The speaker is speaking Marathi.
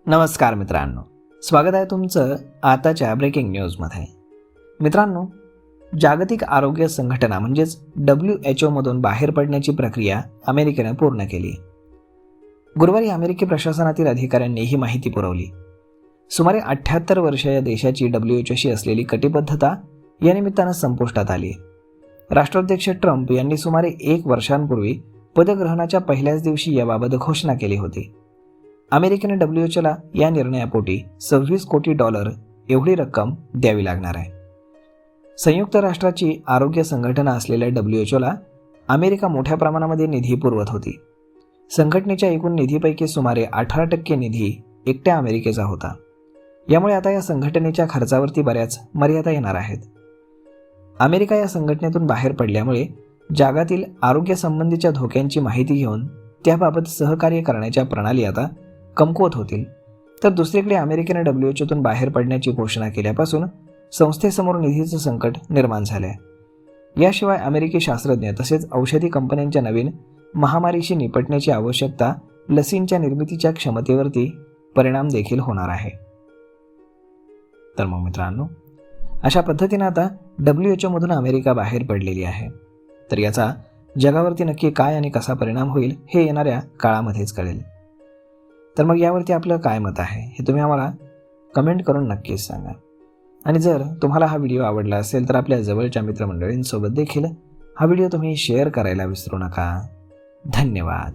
नमस्कार मित्रांनो, स्वागत आहे तुमचं आताच्या ब्रेकिंग न्यूजमध्ये. मित्रांनो, जागतिक आरोग्य संघटना म्हणजेच WHO मधून बाहेर पडण्याची प्रक्रिया अमेरिकेने पूर्ण केली. गुरुवारी अमेरिकी प्रशासनातील अधिकाऱ्यांनी ही माहिती पुरवली. सुमारे 78 वर्ष या देशाची WHOशी असलेली कटिबद्धता या निमित्तानं संपुष्टात आली. राष्ट्राध्यक्ष ट्रम्प यांनी सुमारे 1 वर्षांपूर्वी पदग्रहणाच्या पहिल्याच दिवशी याबाबत घोषणा केली होती. अमेरिकेने WHOला या निर्णयापोटी $26 कोटी एवढी रक्कम द्यावी लागणार आहे. संयुक्त राष्ट्राची आरोग्य संघटना असलेल्या WHOला अमेरिका मोठ्या प्रमाणामध्ये निधी पुरवत होती. संघटनेच्या एकूण निधीपैकी सुमारे 18% निधी एकट्या अमेरिकेचा होता. यामुळे आता या संघटनेच्या खर्चावरती बऱ्याच मर्यादा येणार आहेत. अमेरिका या संघटनेतून बाहेर पडल्यामुळे जगातील आरोग्यासंबंधीच्या धोक्यांची माहिती घेऊन त्याबाबत सहकार्य करण्याच्या प्रणाली आता कमकुवत होतील. तर दुसरीकडे अमेरिकेने WHOतून बाहेर पडण्याची घोषणा केल्यापासून संस्थेसमोर निधीचं संकट निर्माण झाले. याशिवाय अमेरिकी शास्त्रज्ञ तसेच औषधी कंपन्यांच्या नवीन महामारीशी निपटण्याची आवश्यकता, लसींच्या निर्मितीच्या क्षमतेवरती परिणाम देखील होणार आहे. तर मग मित्रांनो, अशा पद्धतीने आता WHO मधून अमेरिका बाहेर पडलेली आहे. तर याचा जगावरती नक्की काय आणि कसा परिणाम होईल हे येणाऱ्या काळामध्येच कळेल. तर मग यावरती आपलं काय मत आहे हे तुम्ही आम्हाला कमेंट करून नक्कीच सांगा. आणि जर तुम्हाला हा व्हिडिओ आवडला असेल तर आपल्या जवळच्या मित्रमंडळींसोबत देखील हा व्हिडिओ तुम्ही शेअर करायला विसरू नका. धन्यवाद.